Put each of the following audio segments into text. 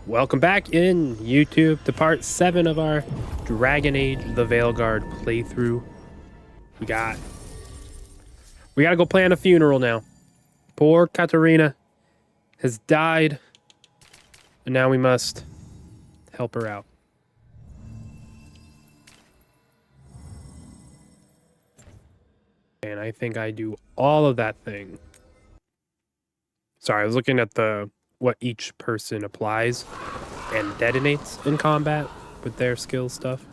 Welcome back in YouTube to part 7 of our Dragon Age the Veilguard playthrough. We gotta go plan a funeral now. Poor Katarina has died, and now we must help her out. And I think I do all of that thing. Sorry, I was looking at what each person applies and detonates in combat with their skill stuff.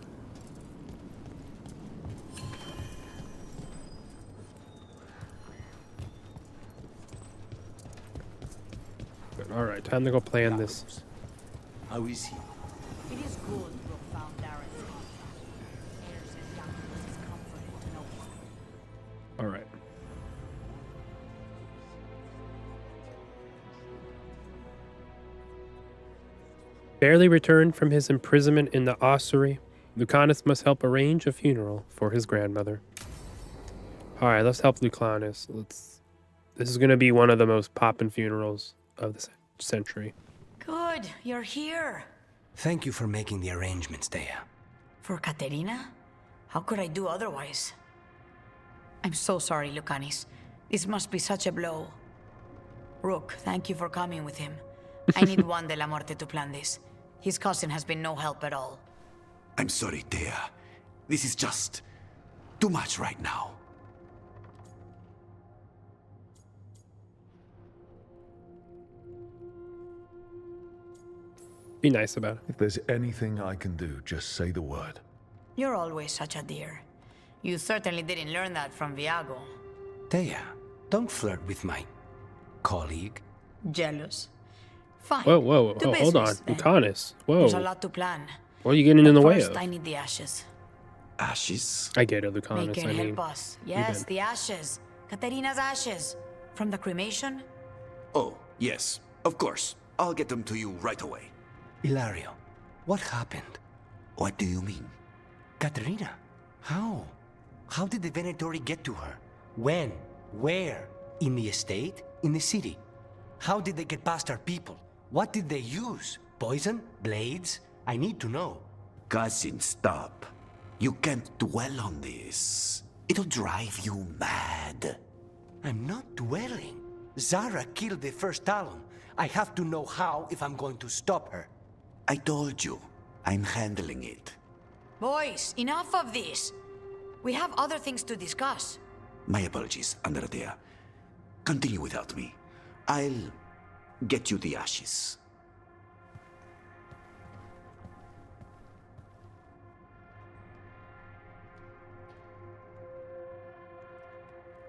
All right, time to go plan this. How is he? It is good to have found Darren's contract. Heirs and youngsters is comforting to no one. All right. Barely returned from his imprisonment in the ossuary, Lucanus must help arrange a funeral for his grandmother. All right, let's help Lucanus. This is going to be one of the most poppin' funerals of the century. Good, you're here. Thank you for making the arrangements, Dea. For Katerina? How could I do otherwise? I'm so sorry, Lucanis. This must be such a blow. Rook, thank you for coming with him. I need Juan de la Muerte to plan this. His cousin has been no help at all. I'm sorry, Dea. This is just too much right now. Be nice about it. If there's anything I can do, just say the word. You're always such a dear. You certainly didn't learn that from Viago. Dea, don't flirt with my colleague. Jealous. Fine. Whoa, To hold on. business, then. Lucanus, whoa. There's a lot to plan. What are you getting in the way First, of? I need the ashes. Ashes? I get it, Lucanus. Make it I mean, help us. Yes, the ashes. Katerina's ashes. From the cremation? Oh, yes, of course. I'll get them to you right away. Ilario, what happened? What do you mean? Katerina, how? How did the Venatori get to her? When? Where? In the estate? In the city? How did they get past our people? What did they use? Poison? Blades? I need to know. Cousin, stop. You can't dwell on this. It'll drive you mad. I'm not dwelling. Zara killed the first Talon. I have to know how if I'm going to stop her. I told you, I'm handling it. Boys, enough of this. We have other things to discuss. My apologies, Andrea. Continue without me. I'll get you the ashes.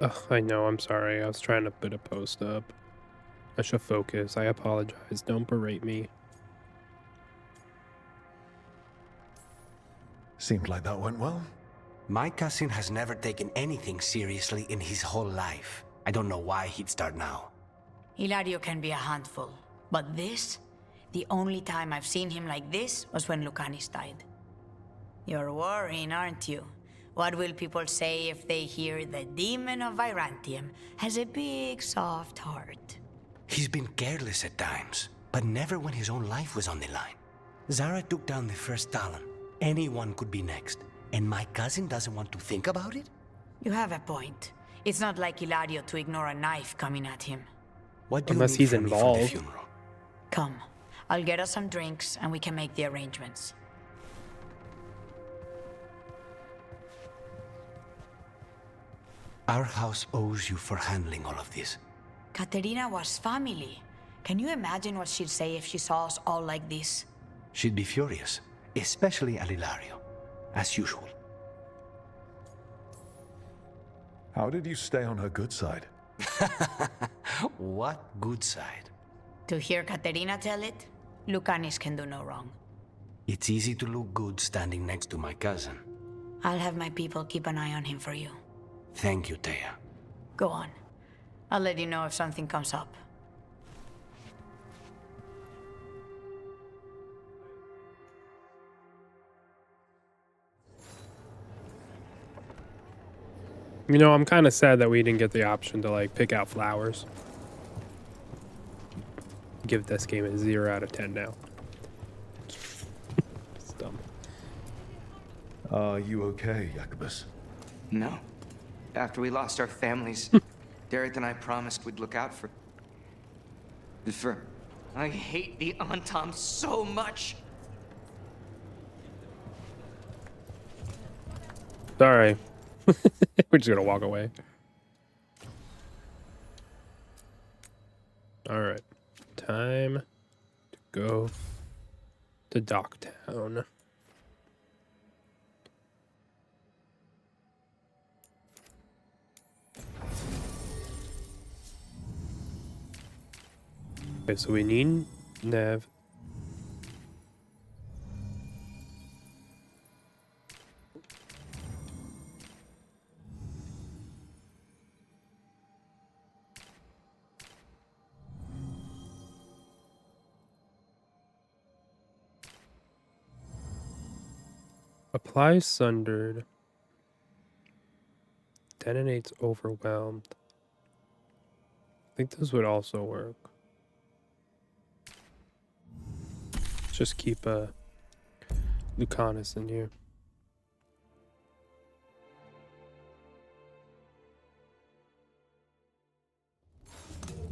Ugh, I know, I'm sorry. I was trying to put a post up. I should focus. I apologize. Don't berate me. Seemed like that went well. My cousin has never taken anything seriously in his whole life. I don't know why he'd start now. Hilario can be a handful. But this? The only time I've seen him like this was when Lucanis died. You're worrying, aren't you? What will people say if they hear the demon of Virantium has a big, soft heart? He's been careless at times, but never when his own life was on the line. Zara took down the first Talon. Anyone could be next. And my cousin doesn't want to think about it? You have a point. It's not like Hilario to ignore a knife coming at him. What do Unless you need he's from me for the involved. funeral? Come, I'll get us some drinks and we can make the arrangements. Our house owes you for handling all of this. Katerina was family. Can you imagine what she'd say if she saw us all like this? She'd be furious, especially at Ilario, as usual. How did you stay on her good side? What good side? To hear Katerina tell it, Lucanis can do no wrong. It's easy to look good standing next to my cousin. I'll have my people keep an eye on him for you. Thank you, Dea. Go on. I'll let you know if something comes up. You know, I'm kind of sad that we didn't get the option to, like, pick out flowers. Give this game a 0 out of 10 now. Are you okay, Jacobus? No. After we lost our families, Derek and I promised we'd look out for... I hate the Antam so much! Sorry. We're just gonna walk away. Alright. Time to go to Docktown. Okay, so we need Nev. Apply sundered. Detonates overwhelmed. I think this would also work. Just keep Lucanus in here.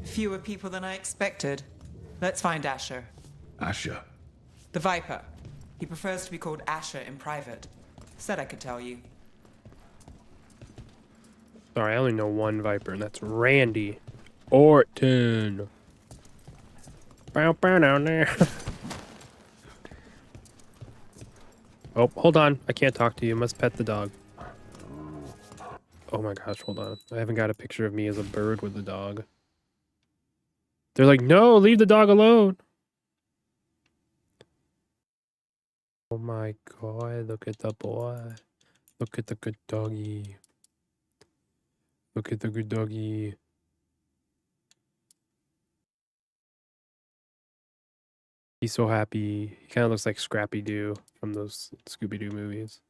Fewer people than I expected. Let's find Asher. Asher. The Viper. He prefers to be called Asher in private. Said I could tell you. Sorry, I only know one Viper, and that's Randy Orton. Bow down there. Oh, hold on. I can't talk to you. Must pet the dog. Oh my gosh, hold on. I haven't got a picture of me as a bird with the dog. They're like, no, leave the dog alone. Oh my god, look at the boy. Look at the good doggy. Look at the good doggy. He's so happy. He kind of looks like Scrappy-Doo from those Scooby-Doo movies.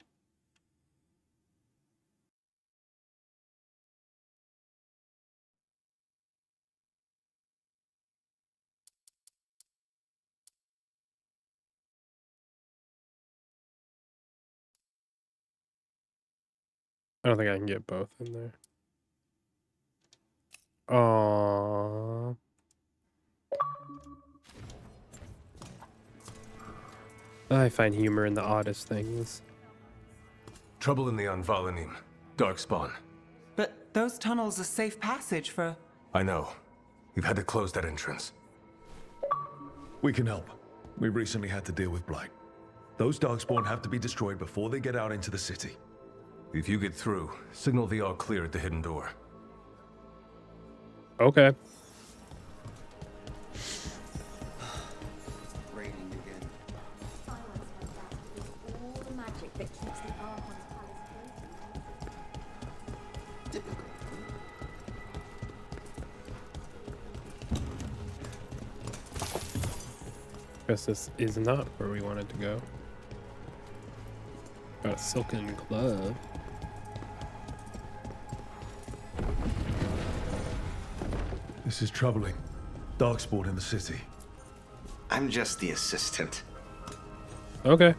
I don't think I can get both in there. Aww. I find humor in the oddest things. Trouble in the Anvalanim. Darkspawn. But those tunnels are safe passage for... I know. We've had to close that entrance. We can help. We recently had to deal with Blight. Those Darkspawn have to be destroyed before they get out into the city. If you get through, signal the all clear at the hidden door. Okay. Raining again. All the magic that keeps the Archon's palace Typical. Guess this is not where we wanted to go. Got a silken glove. This is troubling. Darkspawn in the city. I'm just the assistant. Okay.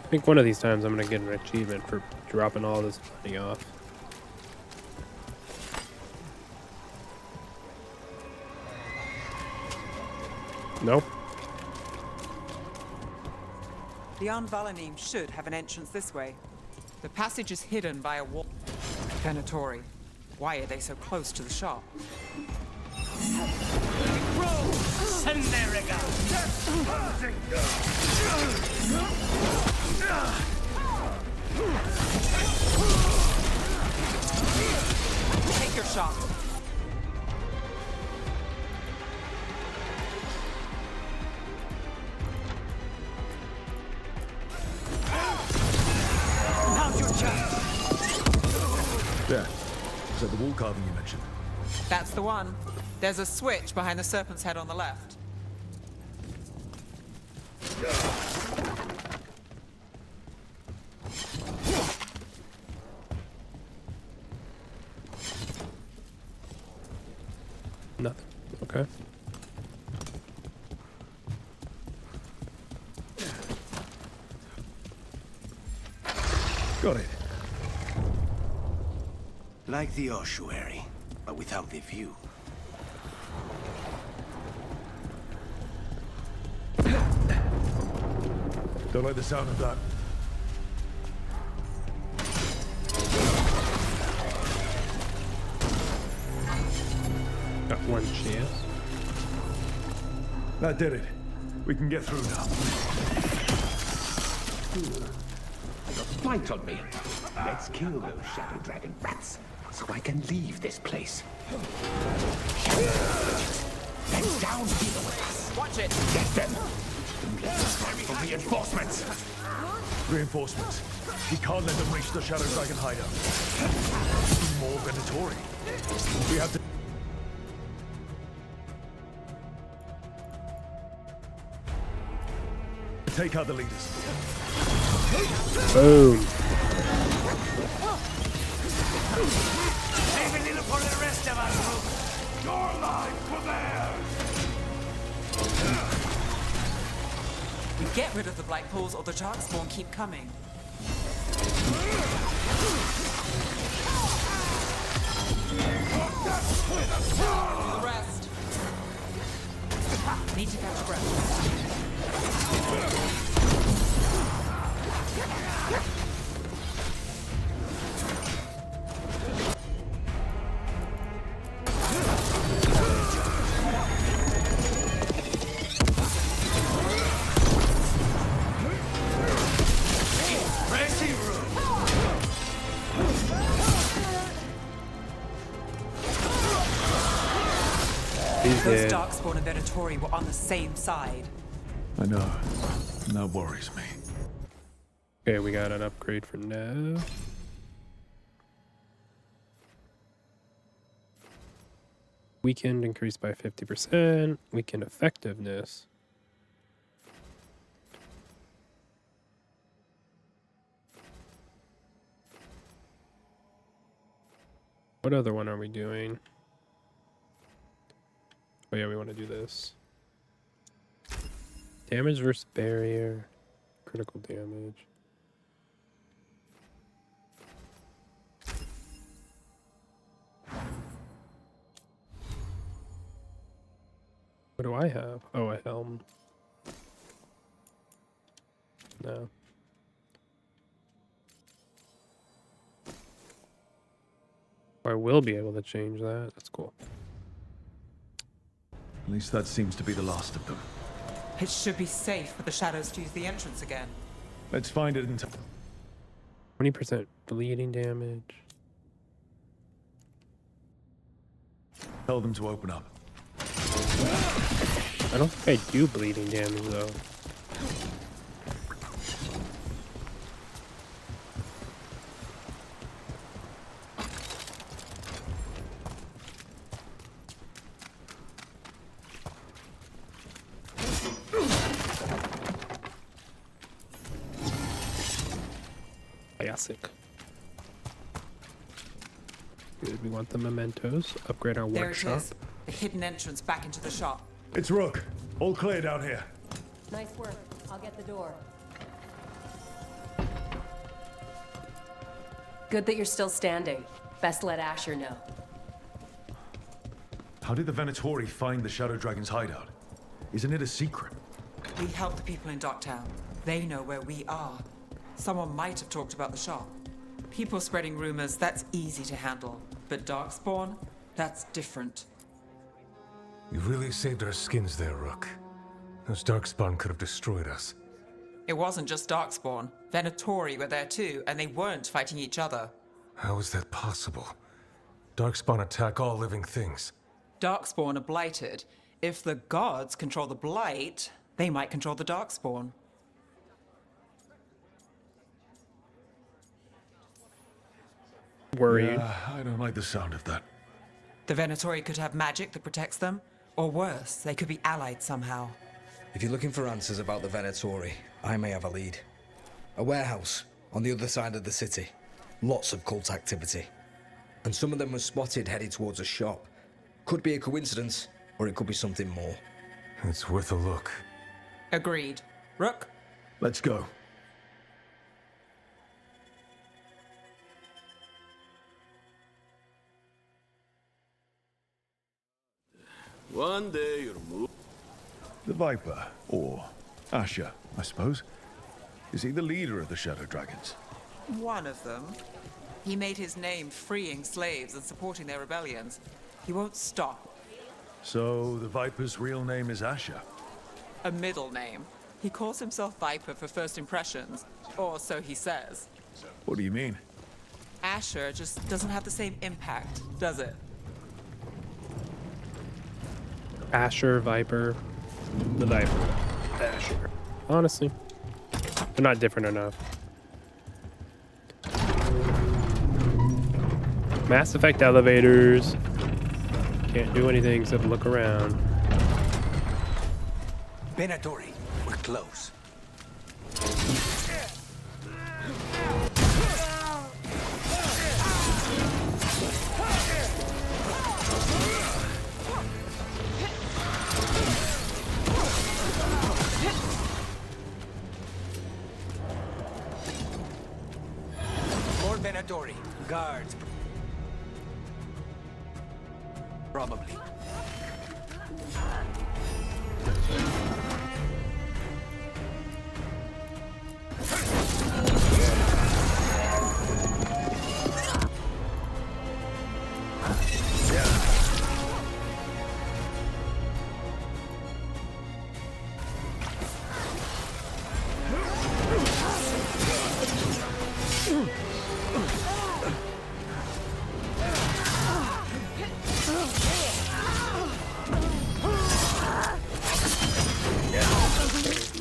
I think one of these times I'm gonna get an achievement for dropping all this money off. Nope. The Anvalanim should have an entrance this way. The passage is hidden by a wall. Venatori. Why are they so close to the shop? Take your shot. Now's your chance. There. Is that the wall carving you mentioned? That's the one. There's a switch behind the serpent's head on the left. Okay. Got it. Like the ossuary, but without the view. Don't like the sound of that. Got one chance. That did it. We can get through now. Spite on me. Let's kill those shadow dragon rats, so I can leave this place. Get down here with us. Watch it! Get them. For reinforcements. Reinforcements. We can't let them reach the shadow dragon hideout. More Venatori. We have to... take out the leaders. Boom. Leave a little for the rest of us. Your lives for theirs. We get rid of the Blight Pools or the Darkspawn keep coming. The rest. Need to catch breath. Those Darkspawn and Venatori were on the same side. I know. And that worries me. Okay, we got an upgrade for now. Weekend increased by 50%. Weekend effectiveness. What other one are we doing? Oh yeah, we want to do this. Damage versus barrier. Critical damage. What do I have? Oh, a helm. No. I will be able to change that. That's cool. At least that seems to be the last of them. It should be safe for the shadows to use the entrance again. Let's find it in time. 20% bleeding damage. Tell them to open up. I don't think I do bleeding damage though. Classic. Good, we want the mementos. Upgrade our There workshop. it is. The hidden entrance back into the shop. It's Rook. All clear down here. Nice work. I'll get the door. Good that you're still standing. Best let Asher know. How did the Venatori find the Shadow Dragon's hideout? Isn't it a secret? We help the people in Docktown. They know where we are. Someone might have talked about the shop. People spreading rumors, that's easy to handle. But Darkspawn, that's different. You really saved our skins there, Rook. Those Darkspawn could have destroyed us. It wasn't just Darkspawn. Venatori were there too, and they weren't fighting each other. How is that possible? Darkspawn attack all living things. Darkspawn are blighted. If the gods control the blight, they might control the Darkspawn. Worried. Yeah, I don't like the sound of that. The Venatori could have magic that protects them, or worse, they could be allied somehow. If you're looking for answers about the Venatori, I may have a lead. A warehouse on the other side of the city. Lots of cult activity. And some of them were spotted headed towards a shop. Could be a coincidence, or it could be something more. It's worth a look. Agreed. Rook? Let's go. One day you'll move. The Viper, or Asher, I suppose. Is he the leader of the Shadow Dragons? One of them. He made his name freeing slaves and supporting their rebellions. He won't stop. So the Viper's real name is Asher? A middle name. He calls himself Viper for first impressions, or so he says. What do you mean? Asher just doesn't have the same impact, does it? Asher, Viper, the Viper, Asher. Honestly, they're not different enough. Mass Effect elevators. Can't do anything except look around. Venatori, we're close. Lord Venatori, guards. Probably.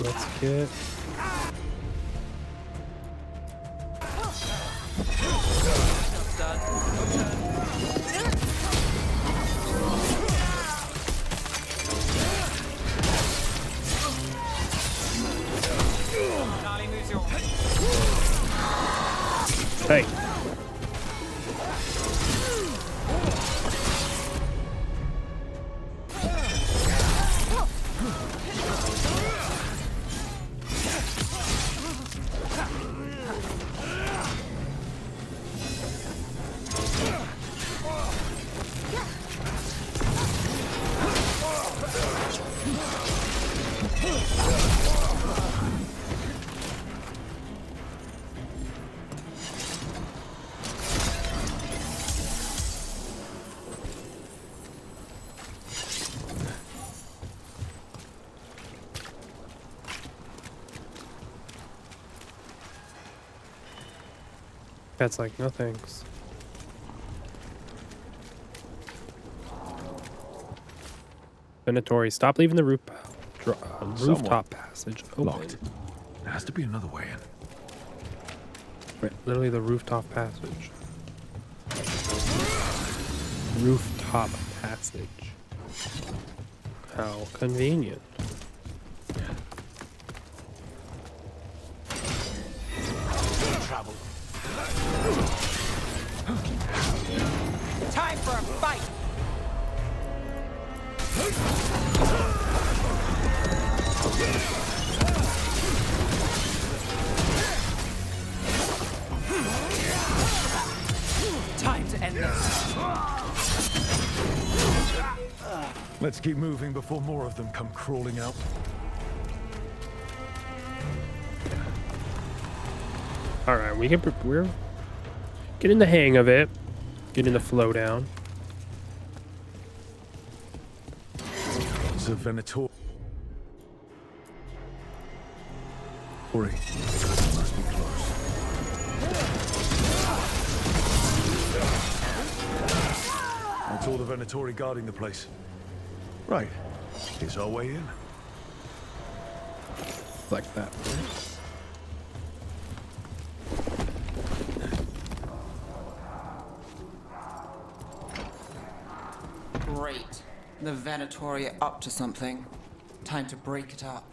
Let's get. Hey. That's like, no thanks. Venatori, stop leaving the rooftop passage open. Locked. There has to be another way in. Right, literally the rooftop passage. Rooftop passage. How convenient. Trouble. Time for a fight! Time to end this. Let's keep moving before more of them come crawling out. All right, we're getting the hang of it, getting the flow down. It's a Venator. Must be close. That's all the Venatori guarding the place. Right. Here's our way in. Like that. Great. The Venatori are up to something. Time to break it up.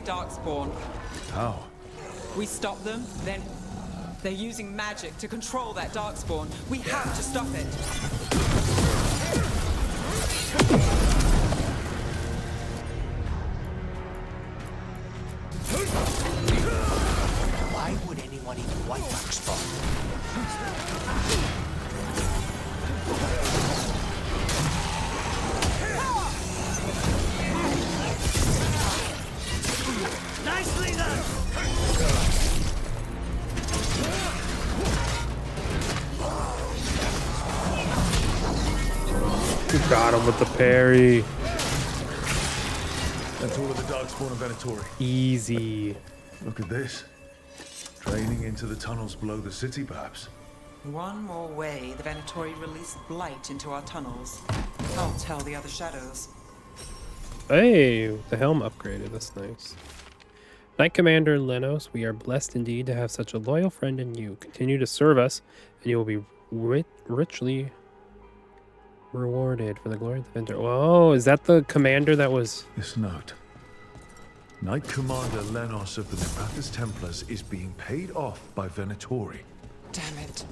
Darkspawn. How? We stop them, then they're using magic to control that Darkspawn. We have to stop it. Why would anyone eat white Darkspawn? Nicely done! You got him with the parry. That's all of the Darkspawn and Venatori. Easy. Look at this. Draining into the tunnels below the city, perhaps. One more way, the Venatori released blight into our tunnels. I'll tell the other shadows. Hey, the helm upgraded. That's nice. Knight Commander Lenos, we are blessed indeed to have such a loyal friend in you. Continue to serve us, and you will be richly rewarded for the glory of the Vendor. Whoa, is that the commander that was... This note. Knight Commander Lenos of the Mirathus Templars is being paid off by Venatori. Damn it.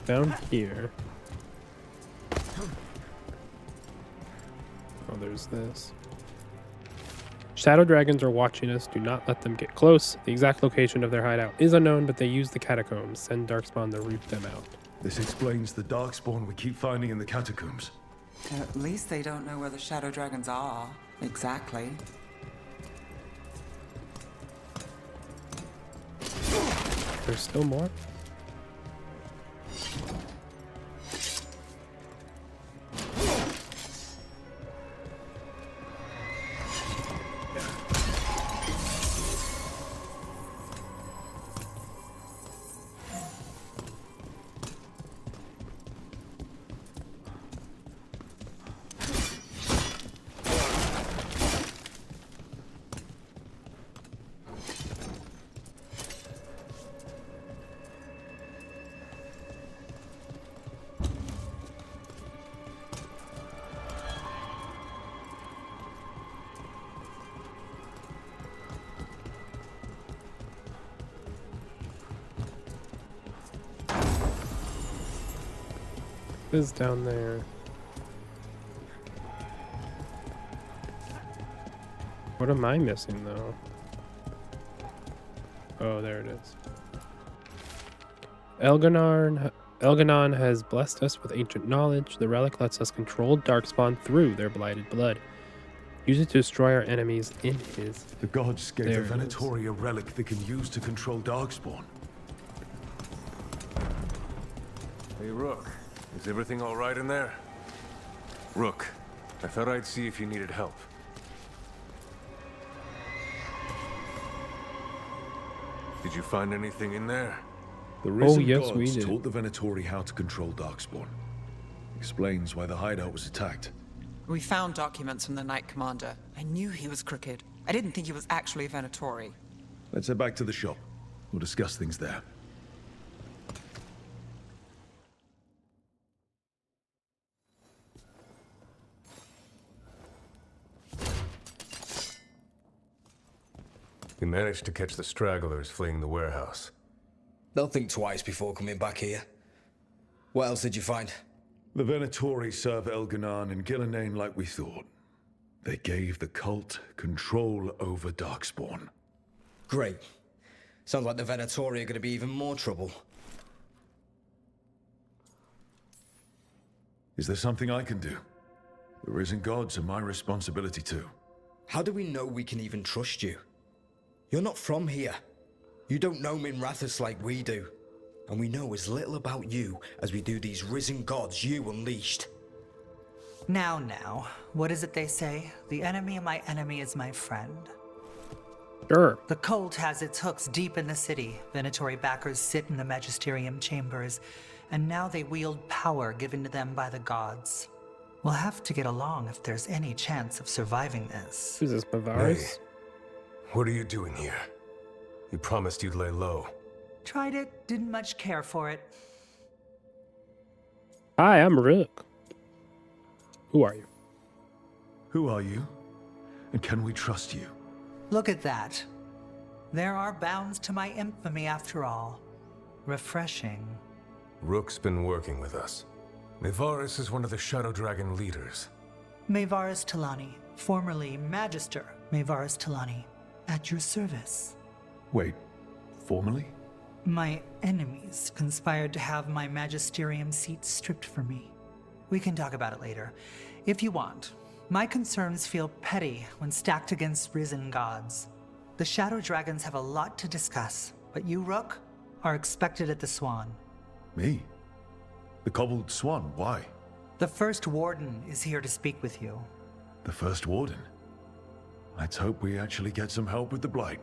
Down here. Oh, there's this. Shadow dragons are watching us. Do not let them get close. The exact location of their hideout is unknown, but they use the catacombs. Send Darkspawn to root them out. This explains the Darkspawn we keep finding in the catacombs. At least they don't know where the shadow dragons are. Exactly. There's still more? Is down there. What am I missing though? Oh, there it is. Elganon has blessed us with ancient knowledge. The relic lets us control Darkspawn through their blighted blood. Use it to destroy our enemies in his... The gods gave the Venatori a relic they can use to control Darkspawn. Hey, Rook. Is everything all right in there? Rook, I thought I'd see if you needed help. Did you find anything in there? The risen gods taught the Venatori how to control Darkspawn. Explains why the hideout was attacked. We found documents from the Knight Commander. I knew he was crooked. I didn't think he was actually a Venatori. Let's head back to the shop. We'll discuss things there. We managed to catch the stragglers fleeing the warehouse. They'll think twice before coming back here. What else did you find? The Venatori serve Elganon and Gillenane like we thought. They gave the cult control over Darkspawn. Great. Sounds like the Venatori are going to be even more trouble. Is there something I can do? The risen gods are my responsibility too. How do we know we can even trust you? You're not from here. You don't know Mirathus like we do. And we know as little about you as we do these risen gods you unleashed. Now, what is it they say? The enemy of my enemy is my friend. Sure. The cult has its hooks deep in the city. Venatori backers sit in the magisterium chambers, and now they wield power given to them by the gods. We'll have to get along if there's any chance of surviving this. Who's this, Bavaris? What are you doing here? You promised you'd lay low. Tried it, didn't much care for it. Hi, I'm Rook. Who are you? Who are you? And can we trust you? Look at that. There are bounds to my infamy after all. Refreshing. Rook's been working with us. Nevaris is one of the Shadow Dragon leaders. Maevaris Talani, formerly Magister Maevaris Talani, at your service. Wait, formally? My enemies conspired to have my magisterium seat stripped from me. We can talk about it later, if you want. My concerns feel petty when stacked against risen gods. The Shadow Dragons have a lot to discuss, but you, Rook, are expected at the Swan. Me? The Cobbled Swan, why? The first Warden is here to speak with you. The first Warden? Let's hope we actually get some help with the Blight.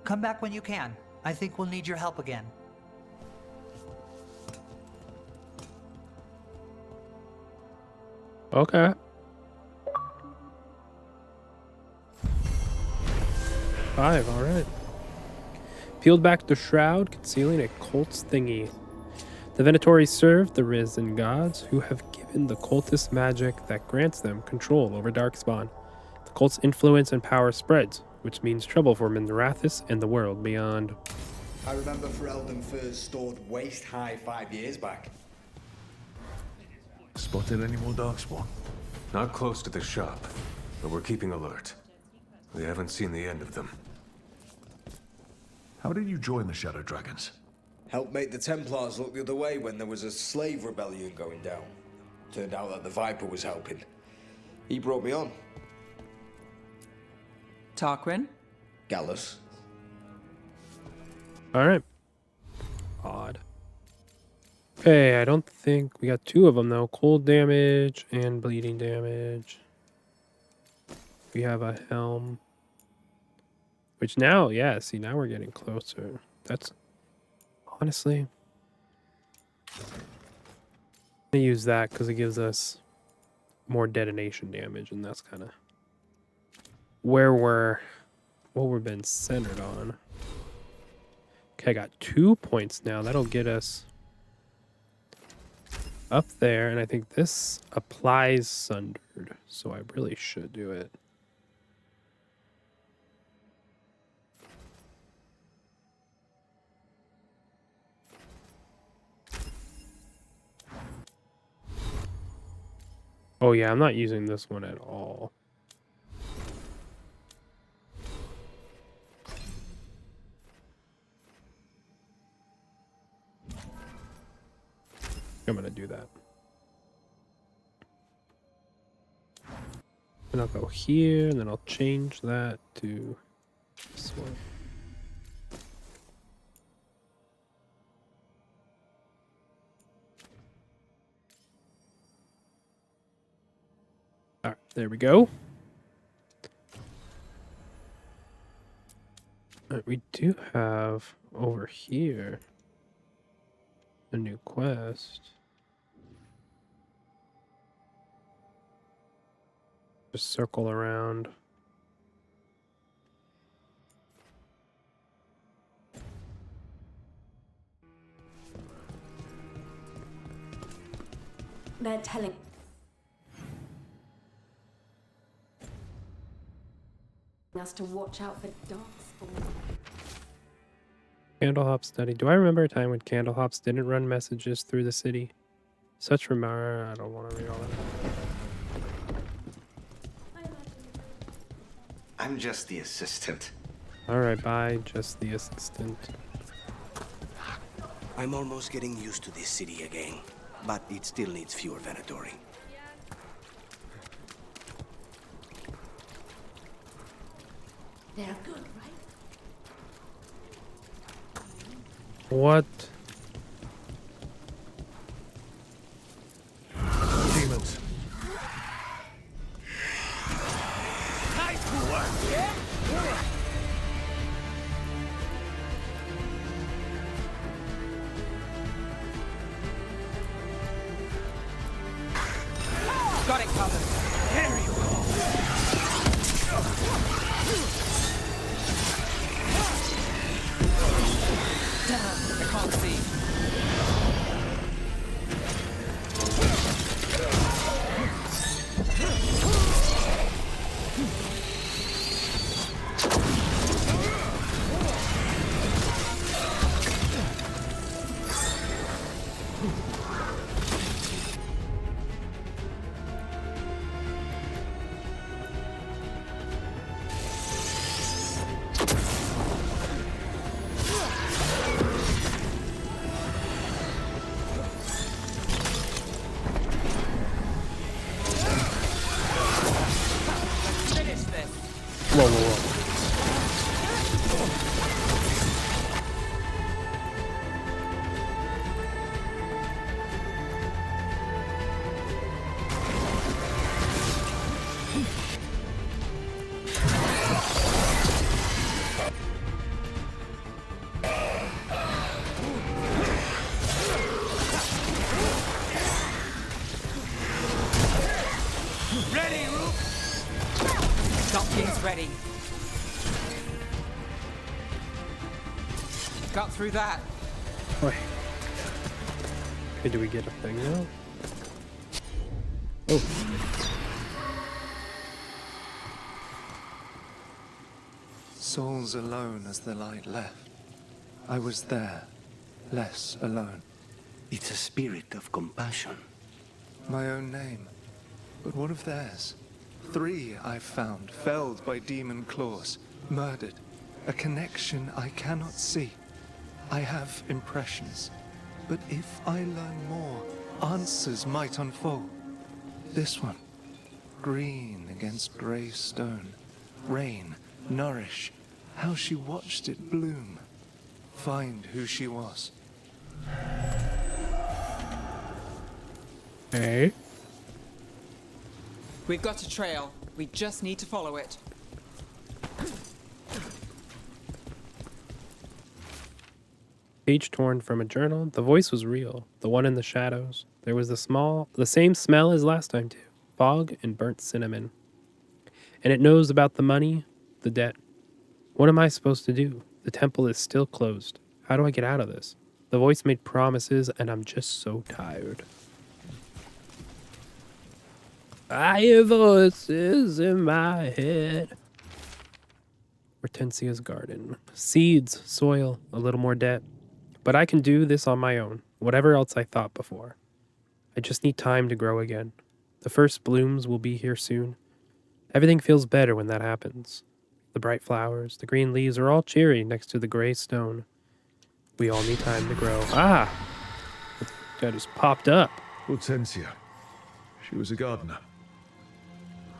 Come back when you can. I think we'll need your help again. Okay. Five, alright. Peeled back the shroud, concealing a cult's thingy. The Venatori serve the risen gods, who have given the cultist magic that grants them control over Darkspawn. The cult's influence and power spreads, which means trouble for Minrathis and the world beyond. I remember Ferelden furs stored waist high 5 years back. Spotted any more Darkspawn? Not close to the shop, but we're keeping alert. We haven't seen the end of them. How did you join the Shadow Dragons? Helped make the Templars look the other way when there was a slave rebellion going down. Turned out that the Viper was helping. He brought me on. Tarquin? Gallus. Alright. Odd. Okay, I don't think we got two of them though. Cold damage and bleeding damage. We have a helm. Which now, yeah, see, now we're getting closer. That's honestly, I'm gonna use that because it gives us more detonation damage, and that's kind of where we've been centered on. Okay, I got 2 points now. That'll get us up there, and I think this applies Sundered, so I really should do it. Oh yeah, I'm not using this one at all. I'm gonna do that. And I'll go here, and then I'll change that to this one. All right, there we go. All right, we do have over here a new quest. Just circle around. They're telling us to watch out for Darkspawn. Candlehop study. Do I remember a time when Candlehops didn't run messages through the city? Such remember. I don't want to read all that. I'm just the assistant. All right, bye. Just the assistant. I'm almost getting used to this city again, but it still needs fewer Venatori. They're good, right? What? Demons. cut through that. Boy. Okay, do we get a thing now? Oh. Souls alone as the light left. I was there, less alone. It's a spirit of compassion. My own name. But what of theirs? 3 I've found, felled by demon claws, murdered. A connection I cannot see. I have impressions. But if I learn more, answers might unfold. This one. Green against grey stone. Rain, nourish. How she watched it bloom. Find who she was. Hey. We've got a trail. We just need to follow it. Page torn from a journal. The voice was real. The one in the shadows. There was the same smell as last time too. Fog and burnt cinnamon. And it knows about the money, the debt. What am I supposed to do? The temple is still closed. How do I get out of this? The voice made promises and I'm just so tired. I hear voices in my head. Hortensia's garden. Seeds, soil, a little more debt. But I can do this on my own, whatever else I thought before. I just need time to grow again. The first blooms will be here soon. Everything feels better when that happens. The bright flowers, the green leaves are all cheery next to the gray stone. We all need time to grow. Ah! That just popped up. Hortensia. She was a gardener.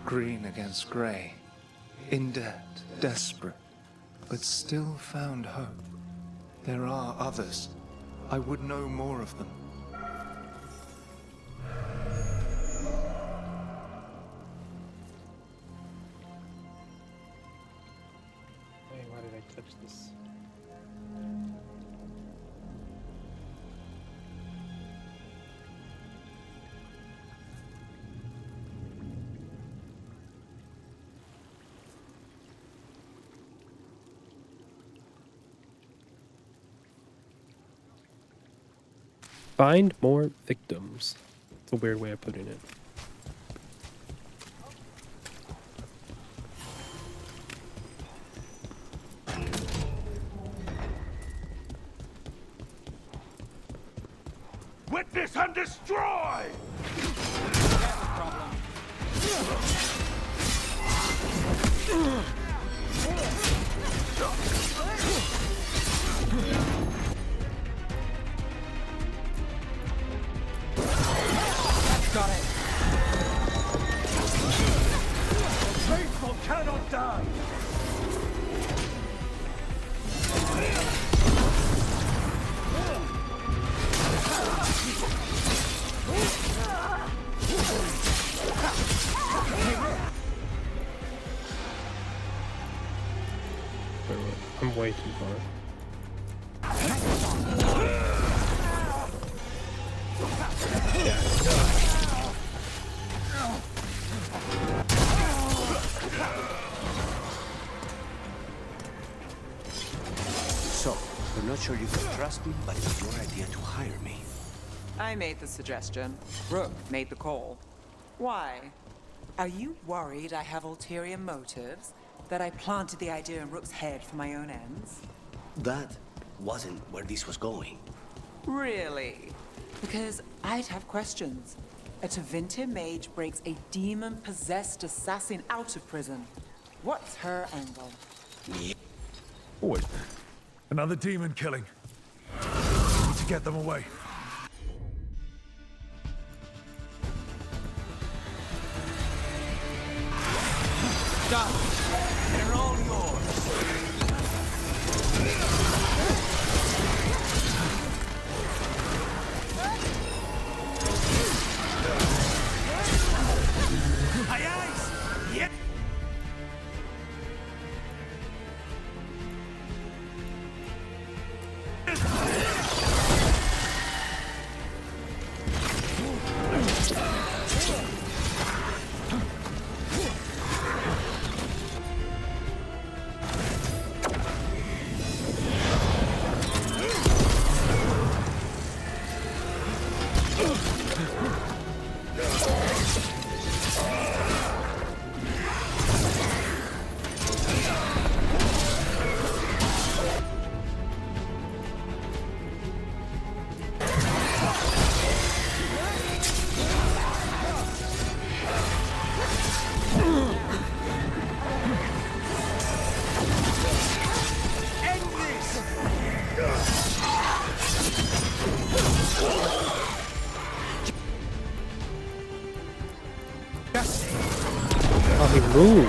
Green against grey. In debt, desperate. But still found hope. There are others. I would know more of them. Hey, why did I touch this? Find more victims. It's a weird way of putting it. Witness and destroy! Got it. Faithful cannot die! I'm way too far. So, I'm not sure you can trust me, but it's your idea to hire me. I made the suggestion. Rook made the call. Why? Are you worried I have ulterior motives? That I planted the idea in Rook's head for my own ends? That wasn't where this was going. Really? Because I'd have questions. A Tevinter mage breaks a demon-possessed assassin out of prison. What's her angle? Oh, wait. Another demon killing. We need to get them away. Done. They're all yours. Aye, aye. Yep. Move.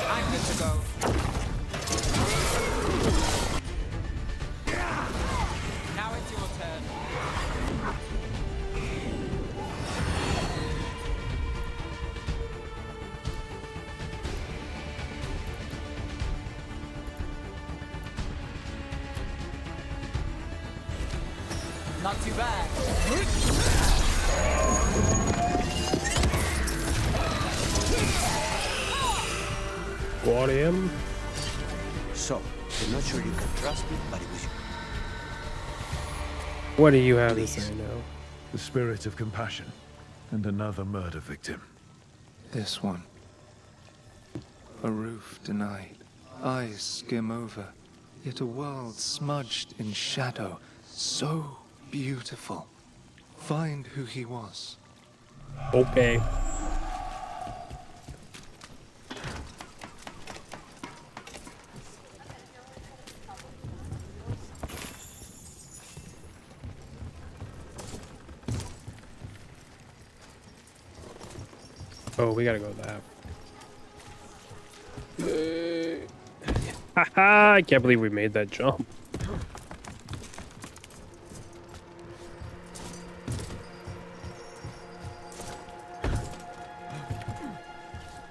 I'm good to go. Now it's your turn. Not too bad. Got him. So, I'm not sure you can trust me, but it was... What do you have to say now? The spirit of compassion and another murder victim. This one. A roof denied. Eyes skim over. Yet a world smudged in shadow. So beautiful. Find who he was. Okay. Oh, we gotta go that. Haha, I can't believe we made that jump.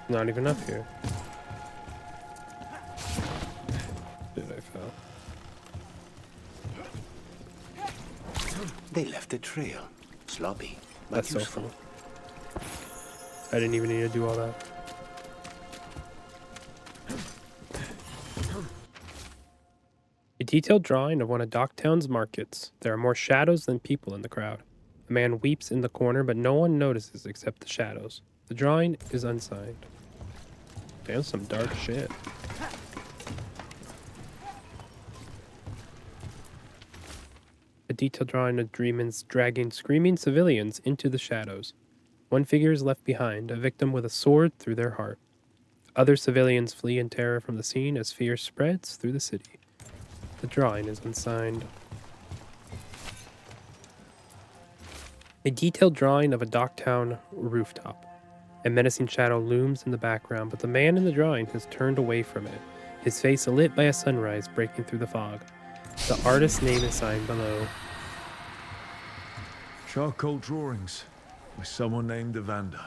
Not even up here. Did I fail? They left a trail. Sloppy, but That's so useful. funny. I didn't even need to do all that. A detailed drawing of one of Docktown's markets. There are more shadows than people in the crowd. A man weeps in the corner, but no one notices except the shadows. The drawing is unsigned. Damn, some dark shit. A detailed drawing of demons dragging screaming civilians into the shadows. One figure is left behind, a victim with a sword through their heart. Other civilians flee in terror from the scene as fear spreads through the city. The drawing is unsigned. A detailed drawing of a Docktown rooftop. A menacing shadow looms in the background, but the man in the drawing has turned away from it, his face lit by a sunrise breaking through the fog. The artist's name is signed below. Charcoal drawings by someone named Evander.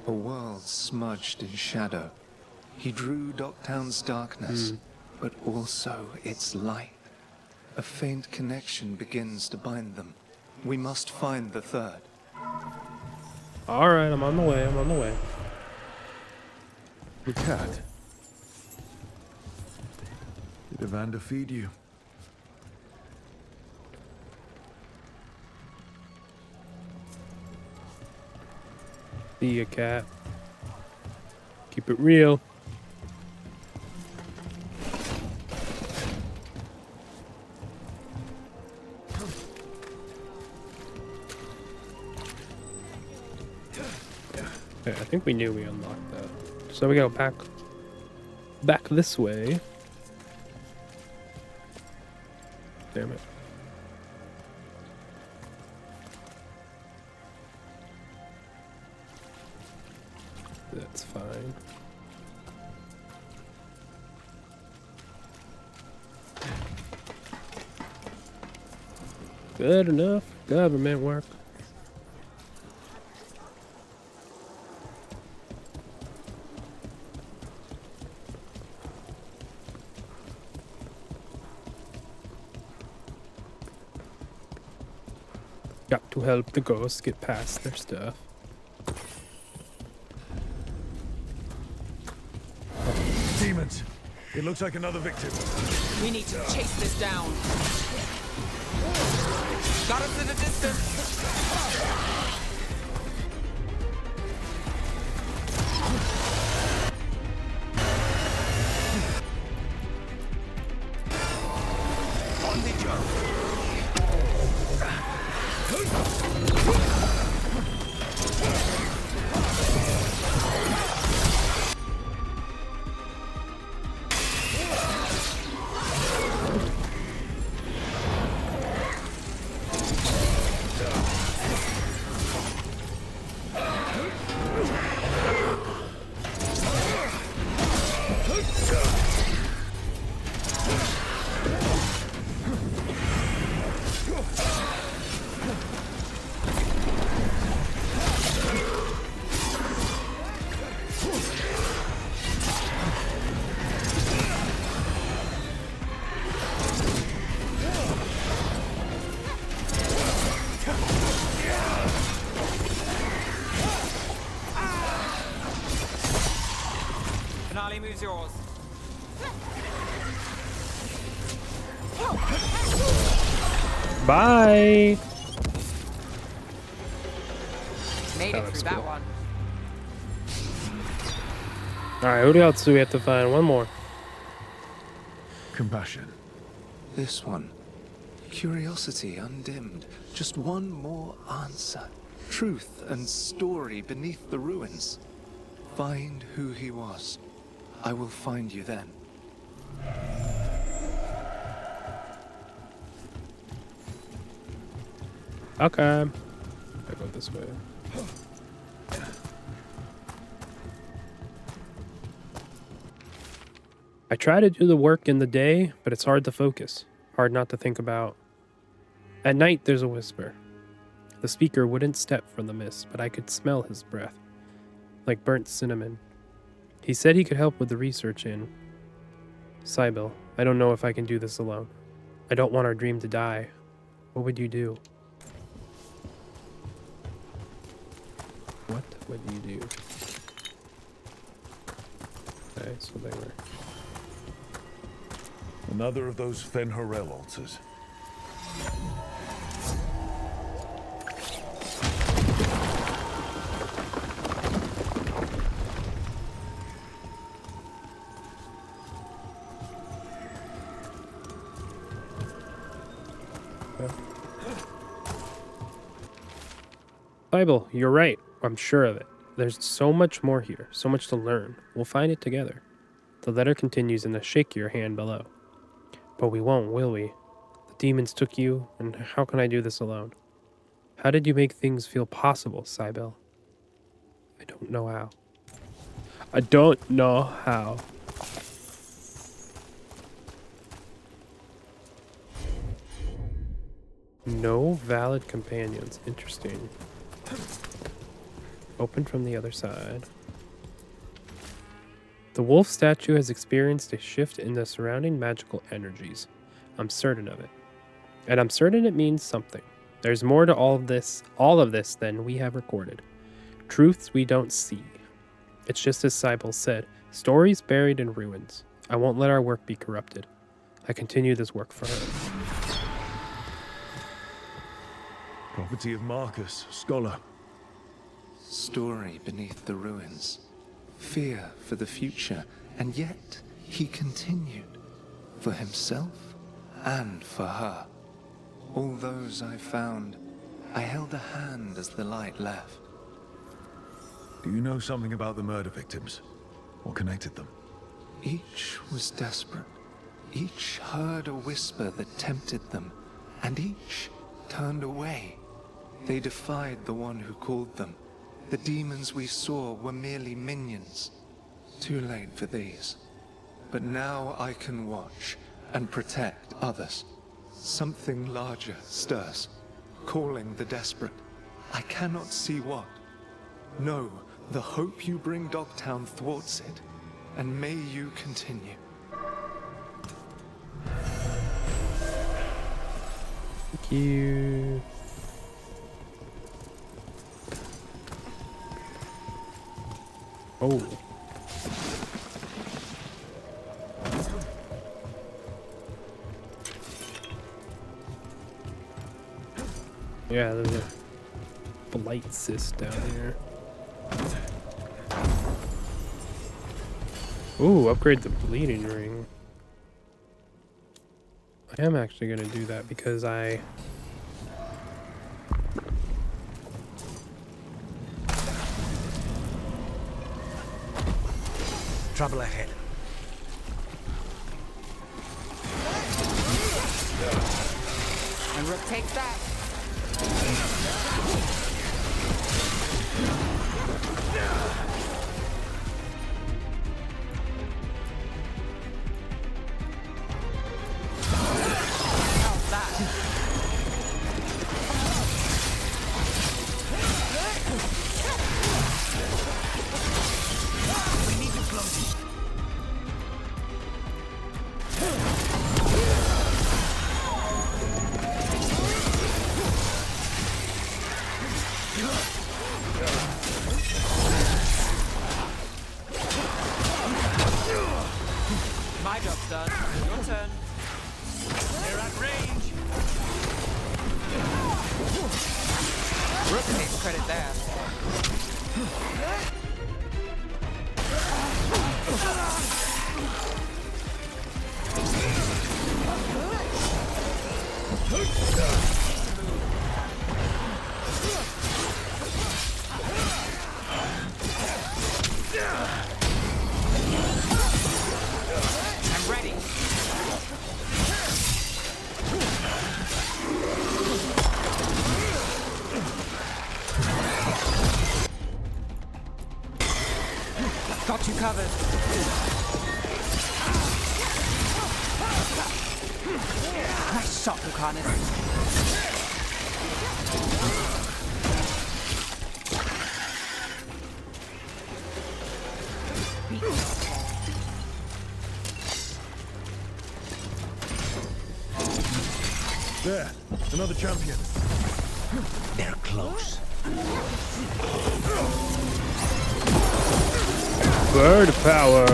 A world smudged in shadow. He drew Docktown's darkness, but also its light. A faint connection begins to bind them. We must find the third. Alright, I'm on the way, I'm on the way. The cat. Did Evander feed you? See ya, cat. Keep it real. Okay, I think we knew we unlocked that. So we go back this way. Damn it. That's fine. Good enough government work. Got to help the ghosts get past their stuff. Demons! It looks like another victim. We need to chase this down. Got us in the distance. On the jump. Finale moves yours. Bye. Made That it looks through that cool. one. All right, who else do we have to find? One more. Compassion. This one. Curiosity undimmed. Just one more answer. Truth and story beneath the ruins. Find who he was. I will find you then. Okay. I go this way. I try to do the work in the day, but it's hard to focus. Hard not to think about. At night, there's a whisper. The speaker wouldn't step from the mist, but I could smell his breath, like burnt cinnamon. He said he could help with the research in Cybele. I don't know if I can do this alone. I don't want our dream to die. What would you do? What would you do? Okay, so they were... Another of those Fen'Harel altars. Bible, you're right. I'm sure of it. There's so much more here, so much to learn. We'll find it together. The letter continues in the shakier hand below. But we won't, will we? The demons took you, and how can I do this alone? How did you make things feel possible, Cybele? I don't know how. I don't know how. No valid companions. Interesting. Open from the other side. The wolf statue has experienced a shift in the surrounding magical energies. I'm certain of it. And I'm certain it means something. There's more to all of this than we have recorded. Truths we don't see. It's just as Cybele said, stories buried in ruins. I won't let our work be corrupted. I continue this work for her. Property of Marcus, scholar. Story beneath the ruins. Fear for the future, and yet he continued. For himself and for her. All those I found, I held a hand as the light left. Do you know something about the murder victims? What connected them? Each was desperate. Each heard a whisper that tempted them, and each turned away. They defied the one who called them. The demons we saw were merely minions. Too late for these. But now I can watch and protect others. Something larger stirs, calling the desperate. I cannot see what. No, the hope you bring Dogtown thwarts it, and may you continue. Thank you. Oh. Yeah, there's a blight cyst down here. Ooh, upgrade the bleeding ring. I am actually going to do that because I... Trouble ahead. And Rook takes that. My job's done. Your turn. They're at range. Rook takes credit there. I'm ready. Got you covered. Nice shot, Lucanus. There, another champion. They're close. Bird power.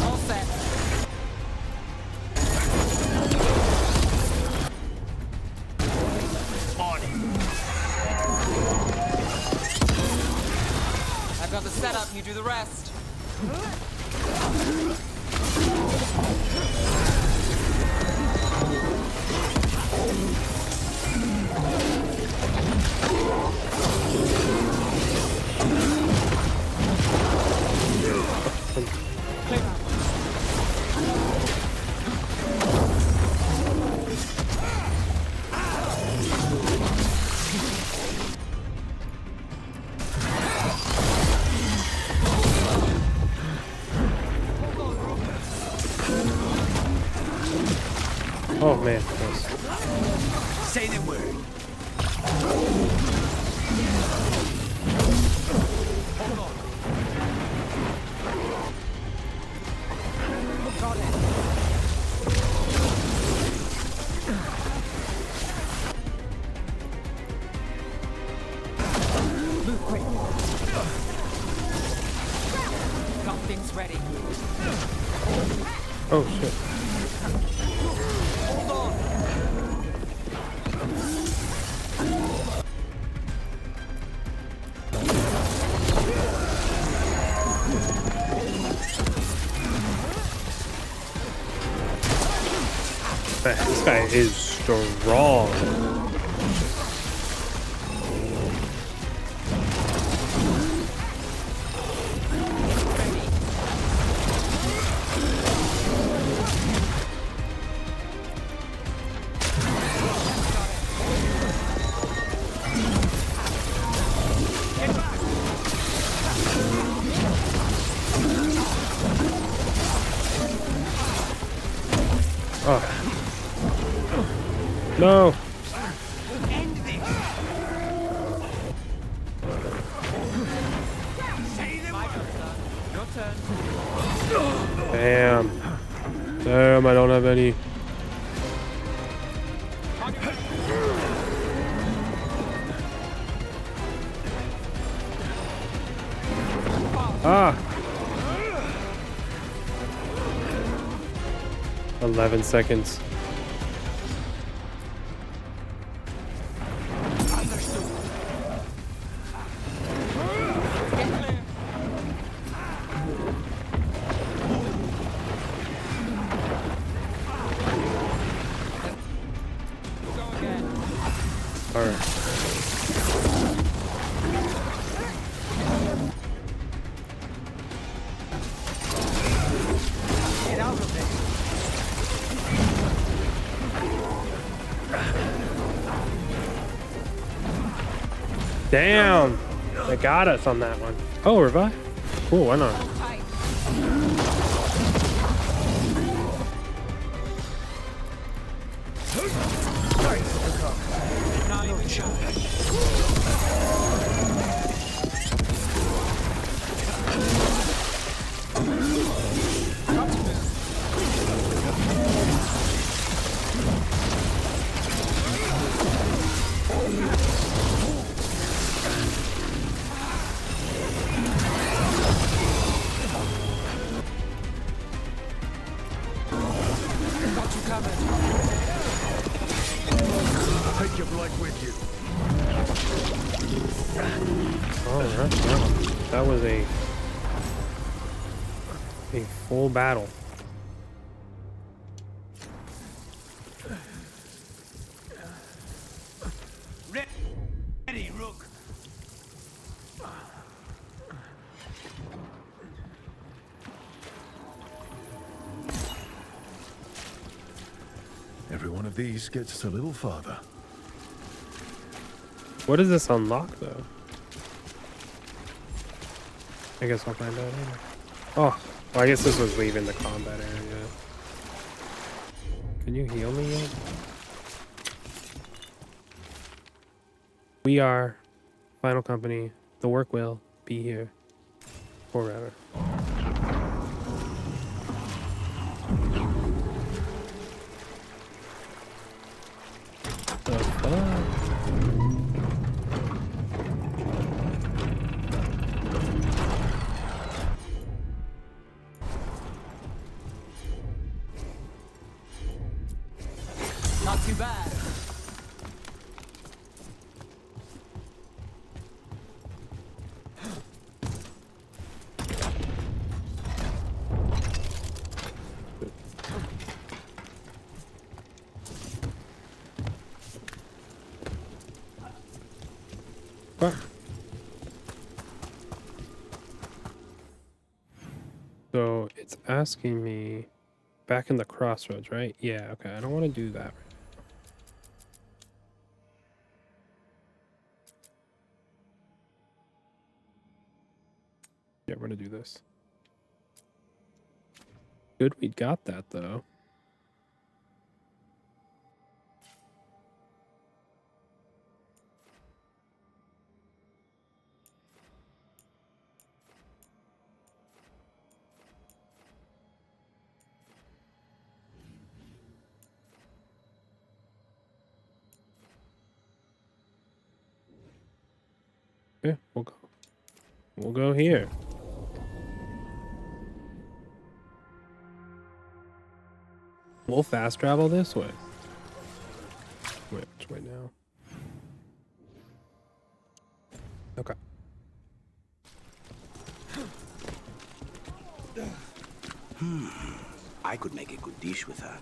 All set. I've got the setup, you do the rest. Oh man. Close. Say the word. Got it. Move quick. Got things ready. Oh shit. Hold on. Man, this guy is strong. Oh. No. End this. Say the word. Your turn. Damn. Damn, I don't have any. Ah. 11 seconds. All right. Get out of there. Damn. They got us on that one. Oh, revive. Cool, why not? Not even sure. Got you covered. Take your blight with you. Oh, that was a full battle. Ready, Rook. Every one of these gets us a little farther. What does this unlock, though? I guess I'll find out later. Oh, well, I guess this was leaving the combat area. Can you heal me yet? We are Final Company. The work will be here forever. The fuck? Not too bad. What? So it's asking me back in the crossroads, right? Yeah, okay. I don't want to do that. Yeah, we're gonna do this. Good, we got that though. Yeah, we'll go. We'll go here. We'll fast travel this way. Wait, which way now? Okay. I could make a good dish with that.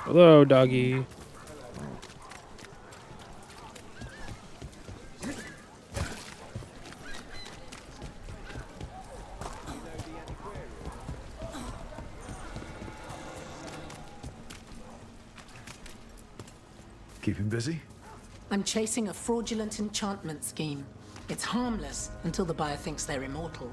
Hello, doggy. Keep him busy? I'm chasing a fraudulent enchantment scheme. It's harmless until the buyer thinks they're immortal.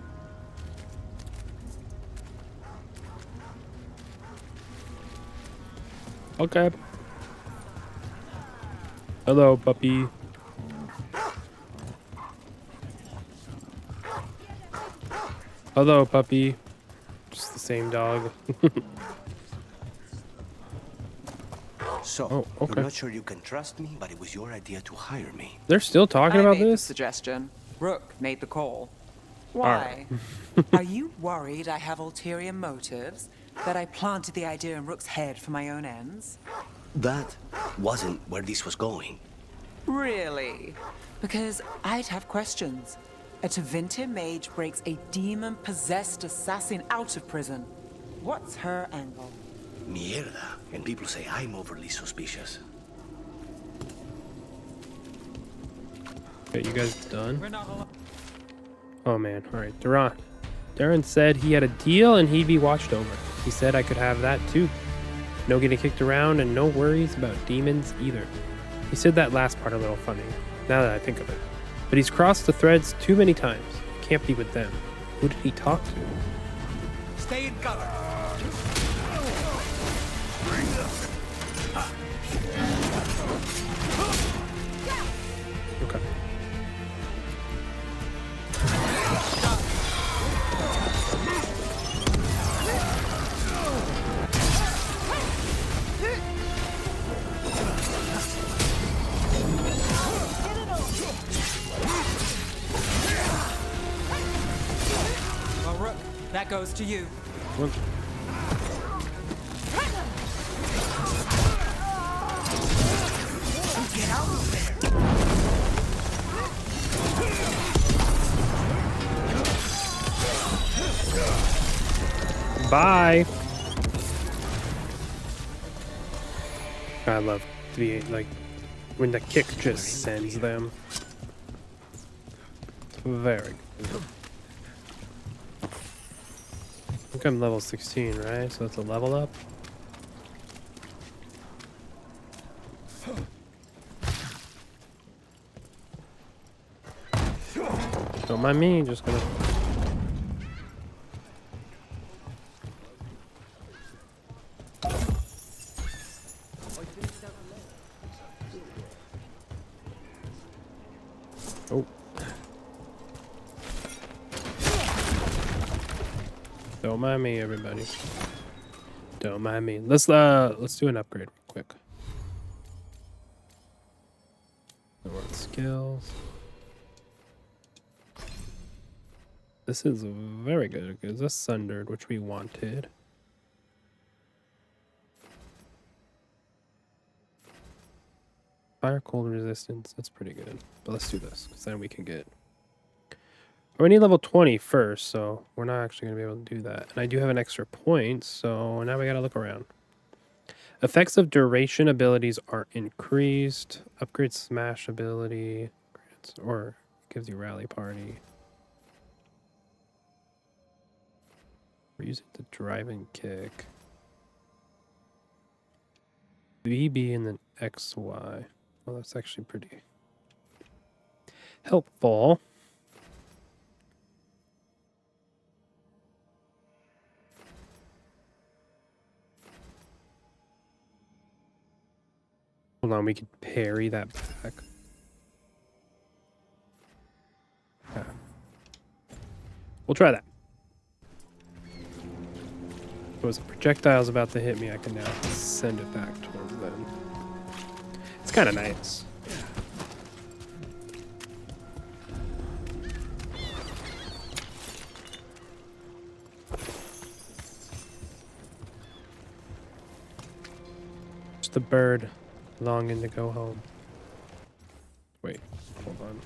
Okay. Hello, puppy. Hello, puppy. Just the same dog. So, oh, okay. you're not sure you can trust me, but it was your idea to hire me. They're still talking about I made this? the suggestion. Rook made the call. Why? Are you worried I have ulterior motives? That I planted the idea in Rook's head for my own ends? That wasn't where this was going. Really? Because I'd have questions. A Tevinter mage breaks a demon-possessed assassin out of prison. What's her angle? Mierda. And people say I'm overly suspicious. Okay, you guys done? Oh man, alright. Darren said he had a deal and he'd be watched over. He said I could have that too. No getting kicked around and no worries about demons either. He said that last part a little funny, now that I think of it. But he's crossed the threads too many times. Can't be with them. Who did he talk to? Stay in cover. Okay. Well, Rook, that goes to you. What? Get out of there. Bye. I love to be like when the kick just sends them. Very good. I think I'm level 16, right? So it's a level up. Don't mind me, just gonna. Oh. Don't mind me, everybody. Don't mind me. Let's do an upgrade real quick. Reward skills. This is very good. It gives us Sundered, which we wanted. Fire cold resistance. That's pretty good. But let's do this, because then we can get. We need level 20 first, so we're not actually going to be able to do that. And I do have an extra point, so now we got to look around. Effects of duration abilities are increased. Upgrade smash ability. Or gives you rally party. We're using the driving kick. VB and then XY. Well, that's actually pretty helpful. Hold on, we could parry that back. Yeah. We'll try that. If it was a projectile's about to hit me, I can now send it back towards them. It's kind of nice. Just a bird longing to go home. Wait, hold on.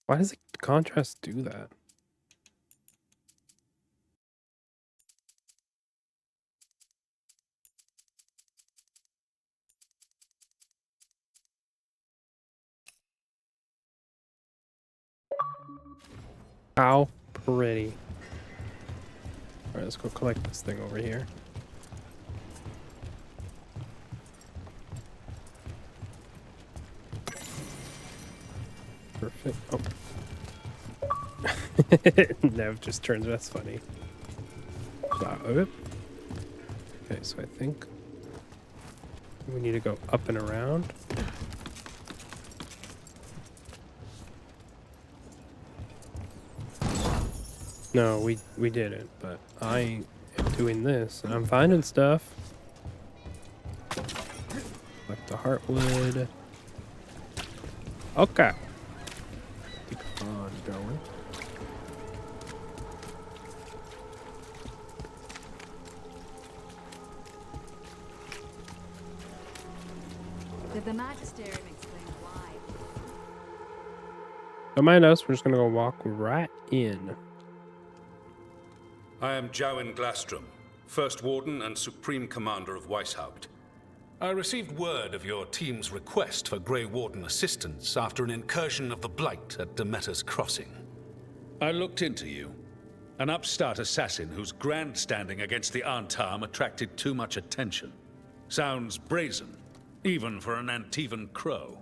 Why does the contrast do that? How pretty. Alright, let's go collect this thing over here. Perfect. Oh. Nev just turns, that's funny. Okay, so I think we need to go up and around. No, we didn't, but I am doing this and I'm finding stuff. Like the heartwood. Okay. Keep on going. Could the Magisterium explain why? Don't mind us. We're just gonna go walk right in. I am Jowen Glastrom, First Warden and Supreme Commander of Weishaupt. I received word of your team's request for Grey Warden assistance after an incursion of the Blight at Demeter's Crossing. I looked into you. An upstart assassin whose grandstanding against the Antam attracted too much attention. Sounds brazen, even for an Antivan crow.